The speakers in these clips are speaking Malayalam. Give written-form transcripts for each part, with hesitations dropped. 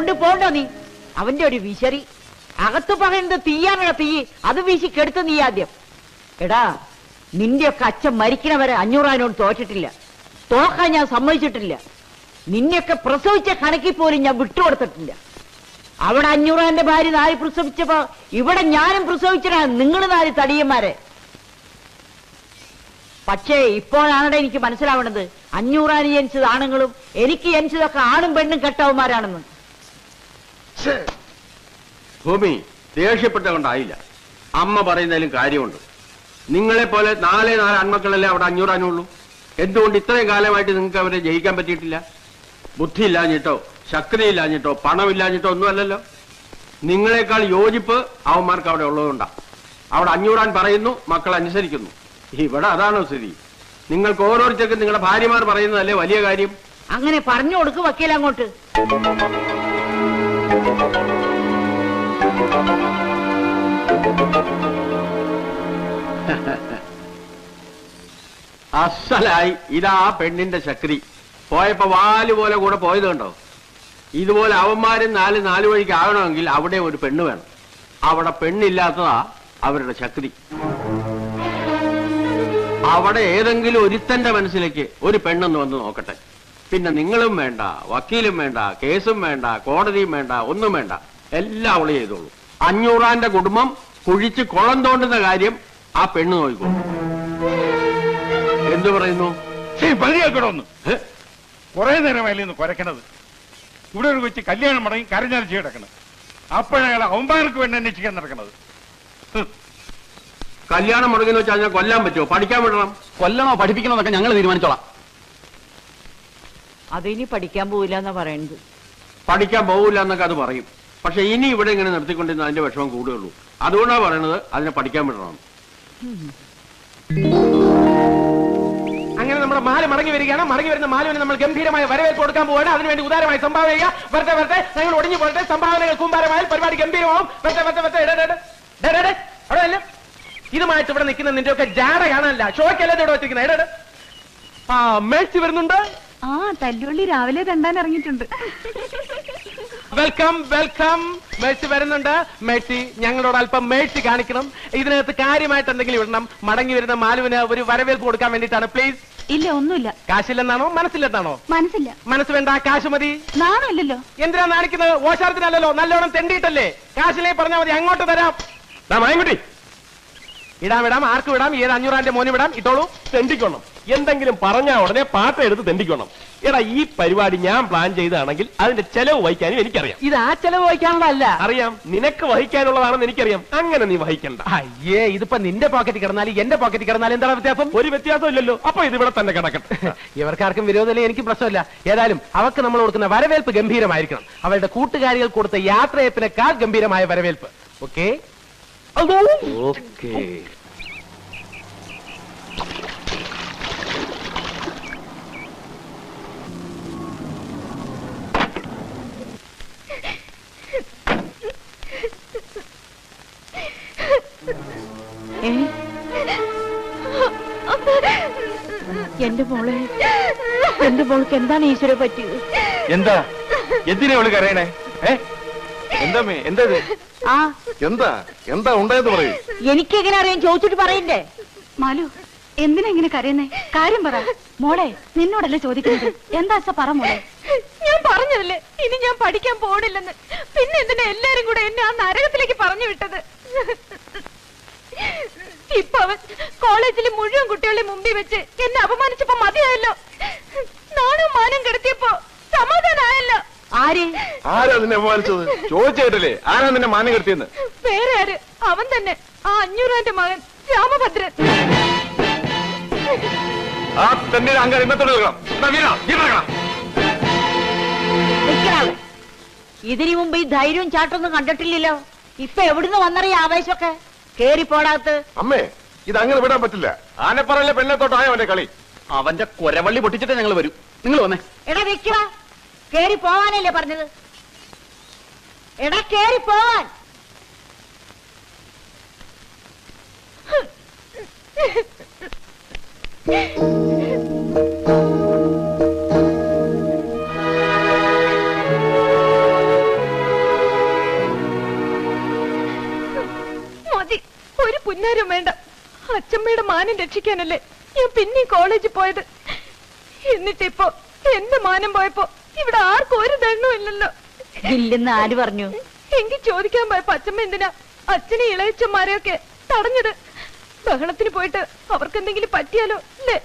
കൊണ്ട് പോണ്ടോ നീ? അവന്റെ ഒരു വിശറി. അകത്ത് പറയുന്നത് തീയാനുള്ള തീ, അത് വീശി കെടുത്ത് നീ ആദ്യം. എടാ, നിന്റെയൊക്കെ അച്ഛൻ മരിക്കണവരെ 500 തോറ്റിട്ടില്ല, തോക്കാൻ ഞാൻ സമ്മതിച്ചിട്ടില്ല. നിന്നെയൊക്കെ പ്രസവിച്ച കണക്കിൽ പോലും ഞാൻ വിട്ടുകൊടുത്തിട്ടില്ല. അവിടെ 500 ഭാര്യ 4 പ്രസവിച്ചപ്പോ ഇവിടെ ഞാനും പ്രസവിച്ചടാ, നിങ്ങൾ 4 തടിയന്മാരെ. പക്ഷേ ഇപ്പോഴാണ് എനിക്ക് മനസ്സിലാവണത് 500 ജനിച്ചത് ആണുങ്ങളും എനിക്ക് ജനിച്ചതൊക്കെ ആണും പെണ്ണും കെട്ടവന്മാരാണെന്ന്. ഭൂമി ദേഷ്യപ്പെട്ട കൊണ്ടായില്ല, അമ്മ പറയുന്നതിലും കാര്യമുണ്ട്. നിങ്ങളെ പോലെ 4 ആൺമക്കളല്ലേ അവിടെ 500 ഉള്ളൂ. എന്തുകൊണ്ട് ഇത്രയും കാലമായിട്ട് നിങ്ങൾക്ക് അവരെ ജയിക്കാൻ പറ്റിയിട്ടില്ല? ബുദ്ധി ഇല്ലാഞ്ഞിട്ടോ ശക്തിയില്ലാഞ്ഞിട്ടോ പണമില്ലാഞ്ഞിട്ടോ ഒന്നുമല്ലല്ലോ. നിങ്ങളെക്കാൾ യോജിപ്പ് അവന്മാർക്ക് അവിടെ ഉള്ളതുകൊണ്ടാ. അവിടെ 500 പറയുന്നു, മക്കൾ അനുസരിക്കുന്നു. ഇവിടെ അതാണോ സ്ഥിതി? നിങ്ങൾക്ക് ഓരോരുത്തർക്കും നിങ്ങളുടെ ഭാര്യമാർ പറയുന്നതല്ലേ വലിയ കാര്യം? അങ്ങനെ പറഞ്ഞു കൊടുക്ക് വക്കീൽ അങ്ങോട്ട്. അസലായി ഇതാ പെണ്ണിന്റെ ശക്തി. പോയപ്പോ വാല് പോലെ കൂടെ പോയത് കണ്ടോ? ഇതുപോലെ അവന്മാരും 4 വഴിക്ക് ആകണമെങ്കിൽ അവിടെ ഒരു പെണ്ണ് വേണം. അവിടെ പെണ്ണില്ലാത്തതാ അവരുടെ ശക്തി. അവിടെ ഏതെങ്കിലും ഒരുത്തന്റെ മനസ്സിലേക്ക് ഒരു പെണ്ണെന്ന് വന്ന് നോക്കട്ടെ. പിന്നെ നിങ്ങളും വേണ്ട, വക്കീലും വേണ്ട, കേസും വേണ്ട, കോടതിയും വേണ്ട, ഒന്നും വേണ്ട, എല്ലാം അവള് ചെയ്തോളൂ. 500 കുടുംബം കുഴിച്ച് കുളം തോണ്ടുന്ന കാര്യം ആ പെണ്ണ് നോക്കിക്കോളൂ. എന്തു പറയുന്നു? പതിയാക്കണമെന്ന് കുറെ നേരമായില്ലെന്ന് കുരക്കണത്. ഇവിടെ ഒരു കൊച്ചു കല്യാണം മടങ്ങി കരഞ്ഞരച്ച് കിടക്കണത്. അപ്പോഴയാൾ അവന്മാർക്ക് വേണ്ടി അന്വേഷിക്കാൻ നടക്കണത്. കല്യാണം മുടങ്ങുന്ന വെച്ചാൽ ഞാൻ കൊല്ലാൻ പറ്റുമോ? പഠിക്കാൻ വിടണം. കൊല്ലണോ പഠിപ്പിക്കണോ എന്നൊക്കെ ഞങ്ങൾ തീരുമാനിച്ചോളാം. അതിനി പഠിക്കാൻ പോവില്ല എന്നാ പറയുന്നത്. പഠിക്കാൻ പോകില്ല എന്നൊക്കെ അത് പറയും. പക്ഷെ ഇനി ഇവിടെ ഇങ്ങനെ നിർത്തിക്കൊണ്ടിരുന്ന അതിന്റെ വിഷമം കൂടുകയുള്ളൂ. അതുകൊണ്ടാണ് പറയണത് അതിനെ പഠിക്കാൻ വിടണം. അങ്ങനെ നമ്മുടെ മാല മടങ്ങി വരികയാണ്. മടങ്ങി വരുന്ന മാലുവിന് നമ്മൾ ഗംഭീരമായ വരവേൽപ്പ് കൊടുക്കാൻ പോവുകയാണ്. അതിനുവേണ്ടി ഉദാരമായി സംഭാവന ചെയ്യുക. വെറുതെ വെറുതെ ഞങ്ങൾ ഒടിഞ്ഞു പോകട്ടെ. സംഭാവനകൾ കൂമ്പാരമായാൽ പരിപാടി ഗംഭീരമാവും. വെറുതെ വെറുതെ വെറുതെ അവിടെ അല്ല, ഇതുമായിട്ട് ഇവിടെ നിൽക്കുന്ന നിന്റെ ഒക്കെ ജാട കാണാനല്ല, ഷോയ്ക്കല്ല ഇവിടെ വെച്ചിരിക്കുന്നത്. ആ മേഴ്സി വരുന്നുണ്ട്. ആ തല്ലുള്ളി രാവിലെ തണ്ടാൻ ഇറങ്ങിയിട്ടുണ്ട്. Welcome welcome. മേഴ്സി വരുന്നുണ്ട്. മേഴ്സി ഞങ്ങളോട് അല്പം മേഴ്സി കാണിക്കണം. ഇതിനകത്ത് കാര്യമായിട്ട് എന്തെങ്കിലും ഇടണം. മടങ്ങി വരുന്ന മാലുവിന് ഒരു വരവേൽപ്പ് കൊടുക്കാൻ വേണ്ടിയിട്ടാണ്. പ്ലീസ്. ഇല്ല ഒന്നുമില്ല. കാശില്ലെന്നാണോ മനസ്സില്ലെന്നാണോ? മനസ്സില്ല. മനസ്സ് വേണ്ട, കാശ് മതി. നാണല്ലോ. എന്തിനാ നാണിക്കുന്നത്? ഓശാരത്തിനല്ലോ, നല്ലോണം തെണ്ടിയിട്ടല്ലേ. കാശിലേ പറഞ്ഞാൽ മതി, അങ്ങോട്ട് തരാം. മായൻകുട്ടി, ഇടാം, ആർക്ക് വിടാം? ഏത് 500 മോന് വിടാം? ഇട്ടോളൂ. തെണ്ടിക്കണം. എന്തെങ്കിലും പറഞ്ഞാൽ ഉടനെ പാട്ട എടുത്ത് തെണ്ടിക്കണം. എടാ, ഈ പരിപാടി ഞാൻ പ്ലാൻ ചെയ്താണെങ്കിൽ അതിന്റെ ചെലവ് വഹിക്കാനും എനിക്കറിയാം. ഇത് ആ ചെലവ് വഹിക്കാനുള്ളതല്ല. അറിയാം, നിനക്ക് വഹിക്കാനുള്ളതാണെന്ന് എനിക്കറിയാം. അങ്ങനെ നീ വഹിക്കണ്ട. അയ്യേ, ഇതിപ്പോ നിന്റെ പോക്കറ്റിൽ കിടന്നാലും എന്റെ പോക്കറ്റിൽ കിടന്നാലും എന്താണ് വ്യത്യാസം? ഒരു വ്യത്യാസം ഇല്ലല്ലോ. അപ്പൊ ഇത് ഇവിടെ തന്നെ കിടക്കട്ടെ. ഇവർക്കാർക്കും വിരോധമില്ല, എനിക്ക് പ്രശ്നമില്ല. ഏതായാലും അവർക്ക് നമ്മൾ കൊടുക്കുന്ന വരവേൽപ്പ് ഗംഭീരമായിരിക്കണം. അവരുടെ കൂട്ടുകാരികൾ കൊടുത്ത യാത്രയപ്പിനേക്കാൾ ഗംഭീരമായ വരവേൽപ്പ്. Okay okay. എന്റെ മോളെ, എന്റെ മോൾക്ക് എന്താണ് ഈശ്വര പറ്റിയത്? എന്താ എന്തിനാ അവള് കരയണേ? എന്താ എന്താ ആ എന്താ എന്താ ഉണ്ടായെന്ന് പറയൂ. എനിക്കെങ്ങനെ അറിയാൻ? ചോദിച്ചിട്ട് പറയണ്ടേ? മാലു, എന്തിനാ ഇങ്ങനെ കരയുന്നേ? കാര്യം പറ മോളെ. നിന്നോടല്ലേ ചോദിക്കുന്നത്. എന്താ പറ മോളെ. ഞാൻ പറഞ്ഞതല്ലേ ഇനി ഞാൻ പഠിക്കാൻ പോണില്ലെന്ന്. പിന്നെ എന്തിനാ എല്ലാരും കൂടെ എന്നെ ആ നരകത്തിലേക്ക് പറഞ്ഞു വിട്ടത്? ഇപ്പൊ അവൻ കോളേജിലെ മുഴുവൻ കുട്ടികളെ മുമ്പിൽ വെച്ച് എന്നെ അപമാനിച്ചപ്പോ മതിയായല്ലോ. നാണും മാനം കെടുത്തിയപ്പോ സമാധാനമായല്ലോ. ആരാ നിന്നെ അപമാനിച്ചത്? ചോദിച്ചേട്ടല്ലേ ആരാ നിന്നെ മാനം കെടുത്തിയെന്ന്? വേറെ ആര്? അവൻ തന്നെ, ആ 500 മകൻ രാമഭദ്രൻ. ആ തന്നെ അങ്കാരം ഇന്നത്തോട് ഇതിനു മുമ്പ് ഈ ധൈര്യവും ചാട്ടൊന്നും കണ്ടിട്ടില്ലല്ലോ. ഇപ്പൊ എവിടുന്ന് വന്നറിയ ആവേശമൊക്കെ? കേറി പോടാത്ത്. അമ്മേ, ഇത് അങ്ങനെ വിടാൻ പറ്റില്ല. ആനപ്പറയിലെ പെണ്ണത്തോട്ടായ അവന്റെ കളി. അവന്റെ കൊരവള്ളി പൊട്ടിച്ചിട്ട് ഞങ്ങൾ വരും. നിങ്ങൾ വന്നേ. എടാ വെക്കുക, കേറി പോവാനല്ലേ പറഞ്ഞത്? എടാ കേറി പോവാൻ. ഒരു പുന്നാരും വേണ്ട. അച്ഛമ്മയുടെ മാനം രക്ഷിക്കാനല്ലേ ഞാൻ പിന്നെ കോളേജിൽ പോയത്. എന്നിട്ടിപ്പോ എന്റെ മാനം പോയപ്പോ ഇവിടെ ആർക്കും ഒരു ദണ്ണവും ഇല്ലല്ലോ. ഇല്ലെന്ന് ആര് പറഞ്ഞു? എങ്കിൽ ചോദിക്കാൻ പോയപ്പോ അച്ഛമ്മ എന്തിനാ അച്ഛനെ ഇളയച്ചന്മാരെയൊക്കെ തടഞ്ഞത്? ബഹളത്തിന് പോയിട്ട് അവർക്കെന്തെങ്കിലും പറ്റിയാലോ അല്ലേ?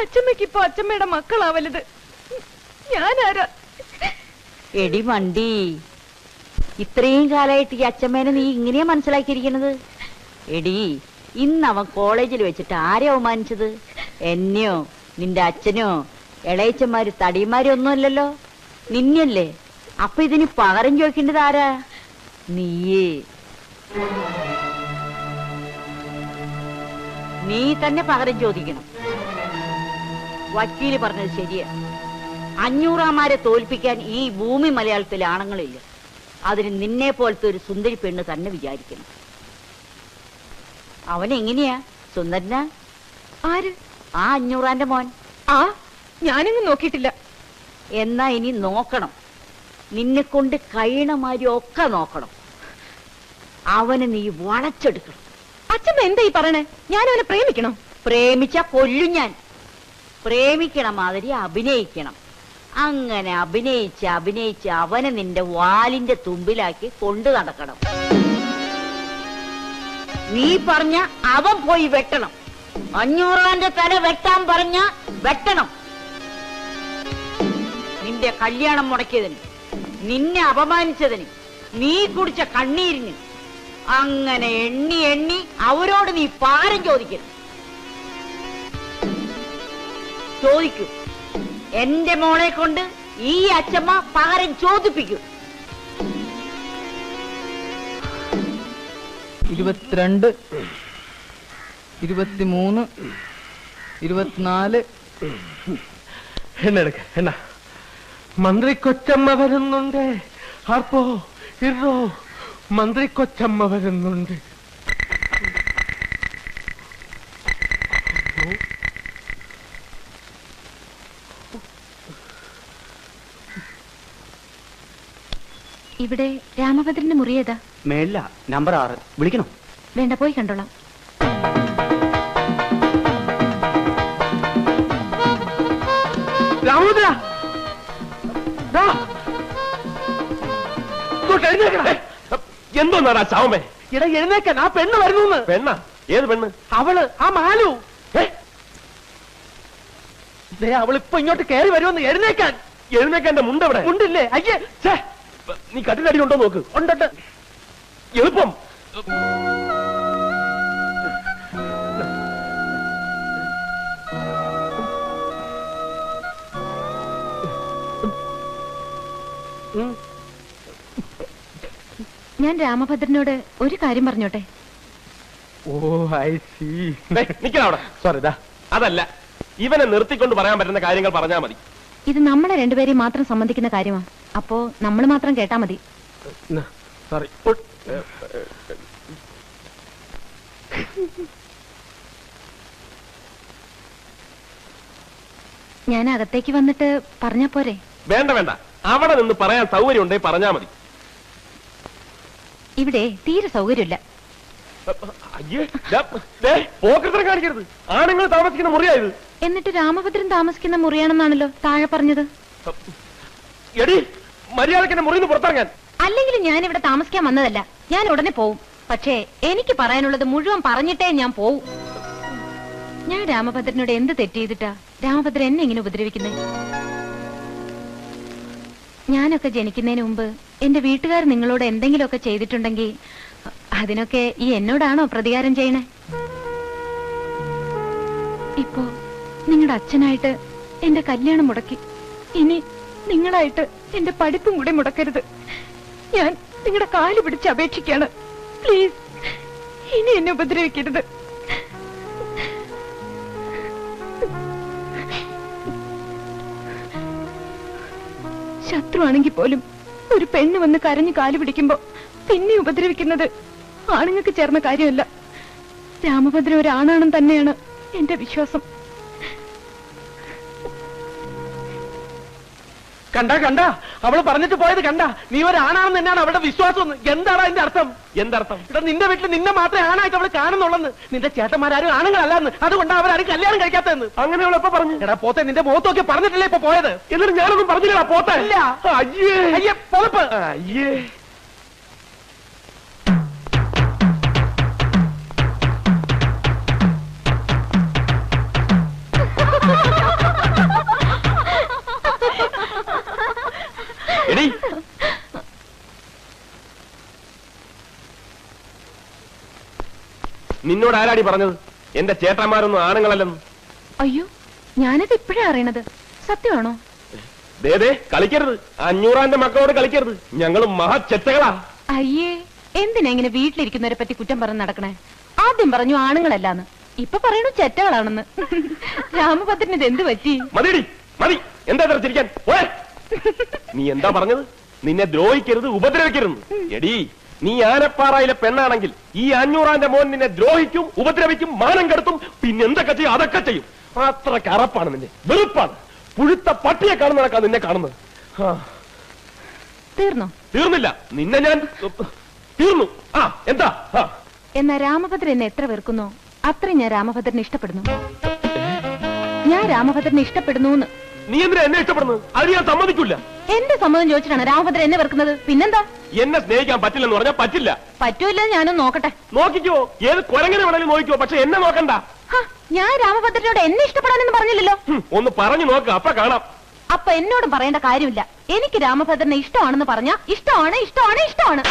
അച്ഛമ്മയ്ക്ക് ഇപ്പൊ അച്ഛമ്മയുടെ മക്കളാവല്ലത്. ഞാനാരാ? എടി മണ്ടി, ഇത്രയും കാലമായിട്ട് ഈ അച്ഛമ്മേനെ നീ ഇങ്ങനെയാ മനസ്സിലാക്കിയിരിക്കണത്? എടി, ഇന്ന് അവൻ കോളേജിൽ വെച്ചിട്ട് ആരെ അവമാനിച്ചത്? എന്നെയോ നിന്റെ അച്ഛനോ ഇളയച്ചന്മാര് തടിയന്മാരും ഒന്നുമല്ലല്ലോ, നിന്നല്ലേ. അപ്പൊ ഇതിന് പകരം ചോദിക്കേണ്ടത് ആരാ? നീയേ. നീ തന്നെ പകരം ചോദിക്കണം. വക്കീല് പറഞ്ഞത് ശരിയാ. 500 തോൽപ്പിക്കാൻ ഈ ഭൂമി മലയാളത്തിലെ ആണുങ്ങളില്ല. അതിന് നിന്നെ പോലത്തെ ഒരു സുന്ദരി പെണ്ണ് തന്നെ വിചാരിക്കണം. അവനെങ്ങനെയാ? സുന്ദരനാ? ആര്? ആ 500 മോൻ. ആ, ഞാനങ്ങ് നോക്കിയിട്ടില്ല. എന്നാ ഇനി നോക്കണം. നിന്നെ കൊണ്ട് കഴിയണമാതിരി ഒക്കെ നോക്കണം. അവനെ നീ വളച്ചെടുക്കണം. അച്ഛമ്മ എന്താ ഈ പറയണേ? ഞാൻ അവനെ പ്രേമിക്കണം? പ്രേമിച്ച കൊല്ലും ഞാൻ. പ്രേമിക്കണ മാതിരി അഭിനയിക്കണം. അങ്ങനെ അഭിനയിച്ച് അഭിനയിച്ച് അവനെ നിന്റെ വാലിന്റെ തുമ്പിലാക്കി കൊണ്ടു നടക്കണം. നീ പറഞ്ഞ അവൻ പോയി വെട്ടണം. 500 തല വെട്ടാൻ പറഞ്ഞ വെട്ടണം. നിന്റെ കല്യാണം മുടക്കിയതിന്, നിന്നെ അപമാനിച്ചതിന്, നീ കുടിച്ച കണ്ണീരിന്, അങ്ങനെ എണ്ണി എണ്ണി അവരോട് നീ പാരം ചോദിക്കണം. ചോദിക്കൂ. എന്റെ മോളെ കൊണ്ട് ഈ അച്ഛമ്മ പകരം ചോദിപ്പിക്കും. 22, 23, 24. എന്നെടുക്ക എന്നാ മന്ത്രി കൊച്ചമ്മ വരുന്നുണ്ട്. ആർപ്പോ ഇറോ, മന്ത്രി കൊച്ചമ്മ വരുന്നുണ്ട്. ഇവിടെ രാമഭദ്രന്റെ മുറി ഏതാ? മേളില നമ്പർ 6. വിളിക്കണോ? വേണ്ട, പോയി കണ്ടോളാം. രാമഭദ്ര, എന്തോന്നാടാ ചാവമേ? ഇട എഴുന്നേക്കാൻ, ആ പെണ്ണ് വരുന്നു. പെണ്ണ? ഏത് പെണ്ണ്? അവള്, ആ മാലു. അവളിപ്പോ ഇങ്ങോട്ട് കയറി വരുമെന്ന്. എഴുന്നേക്കാൻ. എഴുന്നേക്കാൻ എന്റെ മുണ്ടെവിടെ? ഉണ്ടില്ലേ? അയ്യേ, നീ കട്ടിലടി ഉണ്ടോ നോക്ക്. ഉണ്ടുണ്ട്. എളുപ്പം. ഞാൻ രാമഭദ്രനോട് ഒരു കാര്യം പറഞ്ഞോട്ടെ? ഓ, ഐ സീ. നിക്കവിടെ. സോറി, അതല്ല, ഇവനെ നിർത്തിക്കൊണ്ട് പറയാൻ പറ്റുന്ന കാര്യങ്ങൾ പറഞ്ഞാൽ മതി. ഇത് നമ്മളെ രണ്ടുപേരെയും മാത്രം സംബന്ധിക്കുന്ന കാര്യമാണ്. അപ്പോ നമ്മൾ മാത്രം കേട്ടാ മതി. സോറി. ഞാൻ അകത്തേക്ക് വന്നിട്ട് പറഞ്ഞാ പോരെ? വേണ്ട വേണ്ട, അവിടെ നിന്ന് പറയാൻ സൗകര്യം ഉണ്ടെങ്കിൽ പറഞ്ഞാ മതി. ഇവിടെ തീരെ സൗകര്യമില്ല. പോക്കറ്റിനെ കാണിക്കരുത്. ആണുങ്ങൾ താമസിക്കുന്ന മുറിയായത്. എന്നിട്ട് രാമഭദ്രൻ താമസിക്കുന്ന മുറിയാണെന്നാണല്ലോ താഴെ പറഞ്ഞത്. എടി, മര്യാദക്ക് എന്നെ മുറിന്ന് പുറത്തിറങ്ങാൻ. അല്ലെങ്കിൽ ഞാൻ ഇവിടെ താമസിക്കാൻ വന്നതല്ല. ഞാൻ ഉടനെ പോവും. പക്ഷേ എനിക്ക് പറയാനുള്ളത് മുഴുവൻ പറഞ്ഞിട്ടേ ഞാൻ പോവും. ഞാൻ രാമഭദ്രനോട് എന്ത് തെറ്റ് ചെയ്തിട്ടാ രാമഭദ്രൻ എന്നെ ഇങ്ങനെ ഉപദ്രവിക്കുന്നത്? ഞാനൊക്കെ ജനിക്കുന്നതിന് മുമ്പ് എന്റെ വീട്ടുകാർ നിങ്ങളോട് എന്തെങ്കിലുമൊക്കെ ചെയ്തിട്ടുണ്ടെങ്കിൽ അതിനൊക്കെ ഈ എന്നോടാണോ പ്രതികാരം ചെയ്യണേ? ഇപ്പോ നിങ്ങളുടെ അച്ഛനായിട്ട് എന്റെ കല്യാണം മുടക്കി. ഇനി നിങ്ങളായിട്ട് എന്റെ പഠിപ്പും കൂടെ മുടക്കരുത്. ഞാൻ നിങ്ങളുടെ കാല് പിടിച്ച് അപേക്ഷിക്കാണ്. പ്ലീസ്, ഇനി എന്നെ ഉപദ്രവിക്കരുത്. ശത്രുവാണെങ്കിൽ പോലും ഒരു പെണ്ണ് വന്ന് കരഞ്ഞു കാല് പിടിക്കുമ്പോ പിന്നെ ഉപദ്രവിക്കുന്നത് ആണുങ്ങൾക്ക് ചേർന്ന കാര്യമല്ല. രാമഭദ്രൻ ഒരാണാണെന്ന് തന്നെയാണ് എന്റെ വിശ്വാസം. കണ്ട അവള് പറഞ്ഞിട്ട് പോയത് കണ്ട, നീ ഒരു ആണാണെന്ന് തന്നെയാണ് അവളുടെ വിശ്വാസം. എന്താണ് അതിന്റെ അർത്ഥം? എന്തർത്ഥം? ഇവിടെ നിന്റെ വീട്ടിൽ നിന്നെ മാത്രമേ ആണായിട്ട് അവള് കാണുന്നുള്ളെന്ന്. നിന്റെ ചേട്ടന്മാരും ആണുങ്ങളല്ലെന്ന്, അതുകൊണ്ട് അവരാരും കല്യാണം കഴിക്കാത്തതെന്ന്. അങ്ങനെ അവൾ എപ്പോ പറഞ്ഞു? എടാ പോത്തെ, നിന്റെ മുഖത്തൊക്കെ പറഞ്ഞിട്ടില്ലേ ഇപ്പൊ പോയത്? എന്നിട്ട് ഞാനൊന്നും പറഞ്ഞില്ല പോത്തെ. ഇല്ല. അയ്യേ അയ്യേ പൊളപ്പ്. അയ്യേ. എടീ, നിന്നോട് ആരാടി പറഞ്ഞത് എന്റെ ചേട്ടന്മാരൊന്നും ആണുങ്ങളല്ലെന്ന്? അയ്യോ, ഞാനത് ഇപ്പോഴാ അറിയണത്. സത്യമാണോ? ദേ കളിക്കരുത്, 500 മക്കളോട് കളിക്കരുത്. ഞങ്ങൾ മഹാചെറ്റകളാ. അയ്യേ, എന്തിനാ ഇങ്ങനെ വീട്ടിലിരിക്കുന്നവരെ പറ്റി കുറ്റം പറഞ്ഞ് നടക്കണേ? ആദ്യം പറഞ്ഞു ആണുങ്ങളല്ലാന്ന്, ഇപ്പൊ പറയണു ചെറ്റകളാണെന്ന്. രാമഭദ്രന് ഇത് എന്ത് പറ്റി? മതിയടി, മതി. എന്താ ചിരിക്കാൻ? നീ എന്താ പറഞ്ഞത്? നിന്നെ ദ്രോഹിക്കരുത്, ഉപദ്രവിക്കരുത്. എടീ, നീ ആനപ്പാറയിലെ പെണ്ണാണെങ്കിൽ ഈ 500 മോൻ നിന്നെ ദ്രോഹിക്കും, ഉപദ്രവിക്കും, മാനം കെടുത്തും, പിന്നെ എന്തൊക്കെ ചെയ്യും? അതൊക്കെ ചെയ്യും. അത്ര കറപ്പാണ് നിന്നെ, വെറുപ്പാണ്. പുഴുത്ത പട്ടിയെ കാണുന്നതൊക്കെ നിന്നെ കാണുന്നത്. തീർന്നോ? തീർന്നില്ല, നിന്നെ ഞാൻ തീർന്നു. എന്താ? എന്നാ രാമഭദ്രൻ എന്നെ എത്ര വെറുക്കുന്നോ അത്രയും ഞാൻ രാമഭദ്രനെ ഇഷ്ടപ്പെടുന്നു. ഞാൻ രാമഭദ്രനെ ഇഷ്ടപ്പെടുന്നു. നീ എന്തിനാ എന്നെ ഇഷ്ടപ്പെടുന്നത്? അത് ഞാൻ സമ്മതിക്കില്ല. എന്റെ സമ്മതം ചോദിച്ചിട്ടാണ് രാമഭദ്രൻ എന്നെ വെറുക്കുന്നത്. പിന്നെന്താ? എന്നെ സ്നേഹിക്കാൻ പറ്റില്ലെന്ന് പറഞ്ഞാൽ പറ്റില്ല. പറ്റൂല്ലെന്ന് ഞാനൊന്ന് നോക്കട്ടെ. നോക്കിക്കോ, ഏത് കുരങ്ങനെ വേണമെങ്കിലും നോക്കിക്കോ, പക്ഷെ എന്നെ നോക്കണ്ട. ഞാൻ രാമഭദ്രനോട് എന്നെ ഇഷ്ടപ്പെടാനെന്ന് പറഞ്ഞില്ലല്ലോ. ഒന്ന് പറഞ്ഞു നോക്ക്, അപ്പൊ കാണാം. അപ്പൊ എന്നോടും പറയേണ്ട കാര്യമില്ല. എനിക്ക് രാമഭദ്രനെ ഇഷ്ടമാണെന്ന് പറഞ്ഞാ ഇഷ്ടമാണ്, ഇഷ്ടമാണ്, ഇഷ്ടമാണ്.